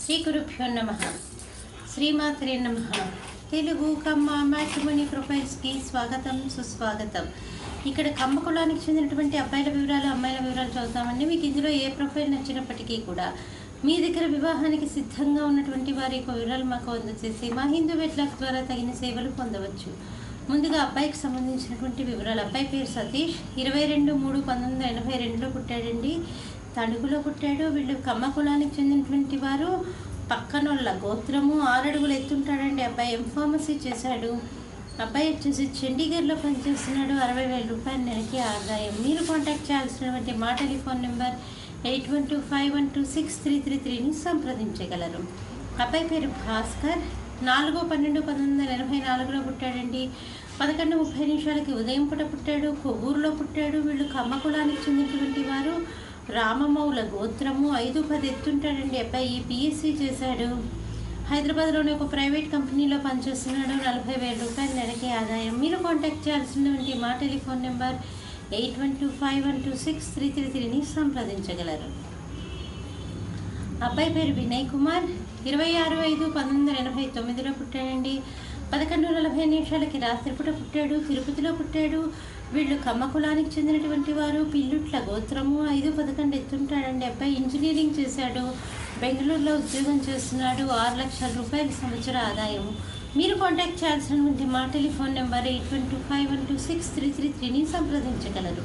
శ్రీ గురుభ్యో నమః. శ్రీమాత్రే నమః. తెలుగు కమ్మ మ్యాట్రిమోనీ ప్రొఫైల్స్కి స్వాగతం, సుస్వాగతం. ఇక్కడ కమ్మ కులానికి చెందినటువంటి అబ్బాయిల వివరాలు, అమ్మాయిల వివరాలు చదువుతామండి. మీకు ఇందులో ఏ ప్రొఫైల్ నచ్చినప్పటికీ కూడా మీ దగ్గర వివాహానికి సిద్ధంగా ఉన్నటువంటి వారి యొక్క వివరాలు మాకు అందజేసి మా హిందూ వెట్లాక్ ద్వారా తగిన సేవలు పొందవచ్చు. ముందుగా అబ్బాయికి సంబంధించినటువంటి వివరాలు. అబ్బాయి పేరు సతీష్, 22/3/1982లో పుట్టాడండి. తణుకులో పుట్టాడు. వీళ్ళు కమ్మ కులానికి చెందినటువంటి వారు. పక్కనోళ్ళ గోత్రము, 6 అడుగులు ఎత్తుంటాడండి. అబ్బాయి ఎంఫార్మసీ చేశాడు. అబ్బాయి వచ్చేసి చండీగఢ్లో పనిచేస్తున్నాడు. 60,000 రూపాయల నెలకి ఆదాయం. మీరు కాంటాక్ట్ చేయాల్సినటువంటి మా టెలిఫోన్ నెంబర్ 8125126333ని సంప్రదించగలరు. అబ్బాయి పేరు భాస్కర్, 4/12/1984లో పుట్టాడండి. 11:30 ఉదయం పూట పుట్టాడు. కొవ్వూరులో పుట్టాడు. వీళ్ళు కమ్మ కులానికి చెందినటువంటి వారు. రామమౌల గోత్రము, 5-10 ఎత్తుంటాడండి. అబ్బాయి పిఎస్సి చేశాడు. హైదరాబాద్లోని ఒక ప్రైవేట్ కంపెనీలో పనిచేస్తున్నాడు. 40,000 రూపాయల నెలకి ఆదాయం. మీరు కాంటాక్ట్ చేయాల్సినటువంటి మా టెలిఫోన్ నెంబర్ 8125126333ని సంప్రదించగలరు. అబ్బాయి పేరు వినయ్ కుమార్, 26/5/1989లో పుట్టాడండి. 11:40 రాత్రిపూట పుట్టాడు. తిరుపతిలో పుట్టాడు. వీళ్ళు కమ్మ కులానికి చెందినటువంటి వారు. పిల్లుట్ల గోత్రము, 5-11 ఎత్తుంటాడండి. అబ్బాయి ఇంజనీరింగ్ చేశాడు. బెంగళూరులో ఉద్యోగం చేస్తున్నాడు. 6 లక్షల రూపాయల సంవత్సర ఆదాయం. మీరు కాంటాక్ట్ చేయాల్సినటువంటి మా టెలిఫోన్ నెంబర్ 8125126333ని సంప్రదించగలరు.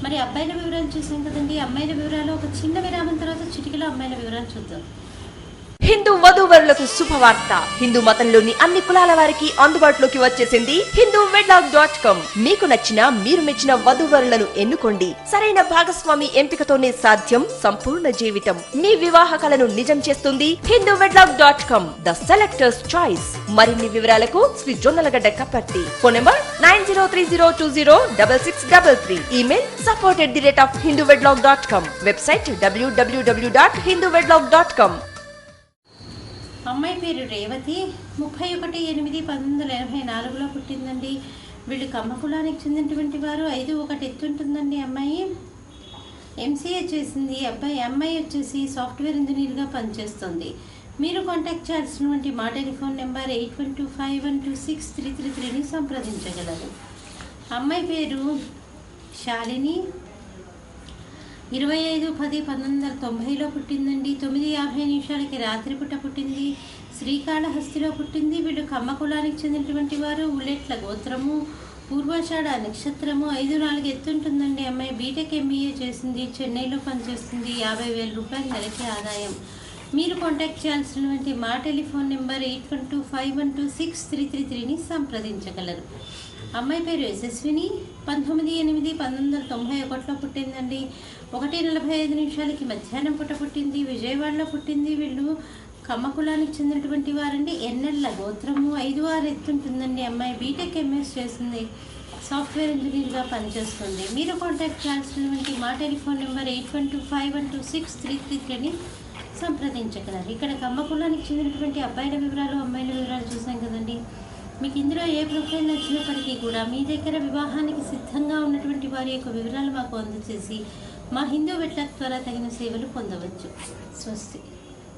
మరి అబ్బాయిల వివరాలు చూసాం కదండి. అమ్మాయిల వివరాలు ఒక చిన్న విరామం తర్వాత చిటికలో అమ్మాయిల వివరాలు చూద్దాం. హిందూ వధూవరులకు శుభవార్త. హిందూ మతంలోని అన్ని కులాల వారికి అందుబాటులోకి వచ్చేసింది hinduwedlock.com. మీకు నచ్చిన, మీరు మెచ్చిన వధూవరులను ఎన్నుకోండి. సరైన భాగస్వామి ఎంపికతోనే సాధ్యం సంపూర్ణ జీవితం. మీ వివాహ కలను నిజం చేస్తుంది hinduwedlock.com, ద సెలెక్టర్స్ చాయిస్. మరిన్ని వివరాలకు Shri Jonnalagadda Kapparthi. Phone number 9030206633. Email support@hinduwedlock.com. Website www.hinduwedlock.com. అమ్మాయి పేరు రేవతి, 31/8/1984లో పుట్టిందండి. వీళ్ళు కమ్మ కులానికి చెందినటువంటి వారు. 5-1 ఎత్తుంటుందండి. అమ్మాయి ఎంసీఏ చేసింది. అమ్మాయి వచ్చేసి సాఫ్ట్వేర్ ఇంజనీర్గా పనిచేస్తుంది. మీరు కాంటాక్ట్ చేయాల్సినటువంటి మా టెలిఫోన్ నెంబర్ 8125126333ని సంప్రదించగలరు. అమ్మాయి పేరు శాలిని, 25/10/1990లో పుట్టిందండి. 9:50 రాత్రిపూట పుట్టింది. శ్రీకాళహస్తిలో పుట్టింది. వీళ్ళు కమ్మ కులానికి చెందినటువంటి వారు. ఉల్లెట్ల గోత్రము, పూర్వాషాఢ నక్షత్రము, 5-4 ఎత్తుంటుందండి. అమ్మాయి బీటెక్ ఎంబీఏ చేసింది. చెన్నైలో పనిచేస్తుంది. 50,000 రూపాయల నెలకి ఆదాయం. మీరు కాంటాక్ట్ చేయాల్సినటువంటి మా టెలిఫోన్ నెంబర్ 8125126333ని సంప్రదించగలరు. అమ్మాయి పేరు యశస్విని, 19/8/1991లో పుట్టిందండి. 1:45 మధ్యాహ్నం పూట పుట్టింది. విజయవాడలో పుట్టింది. వీళ్ళు కమ్మ కులానికి చెందినటువంటి వారండి. ఎన్నెళ్ళ గోత్రము, 5-6 ఎత్తుంటుందండి. అమ్మాయి బీటెక్ ఎంఎస్ చేసింది. సాఫ్ట్వేర్ ఇంజనీర్గా పనిచేస్తుంది. మీరు కాంటాక్ట్ చేయాల్సినటువంటి మా టెలిఫోన్ నెంబర్ 8125126333ని సంప్రదించగలరు. ఇక్కడ కమ్మ కులానికి చెందినటువంటి అబ్బాయిల వివరాలు, అమ్మాయిల వివరాలు చూసాం కదండి. మీకు ఇందులో ఏ ప్రొఫైల్ నచ్చినప్పటికీ కూడా మీ దగ్గర వివాహానికి సిద్ధంగా ఉన్నటువంటి వారి యొక్క వివరాలు మాకు అందజేసి మా హిందూ వెట్లాక్ ద్వారా తగిన సేవలు పొందవచ్చు. స్వస్తి.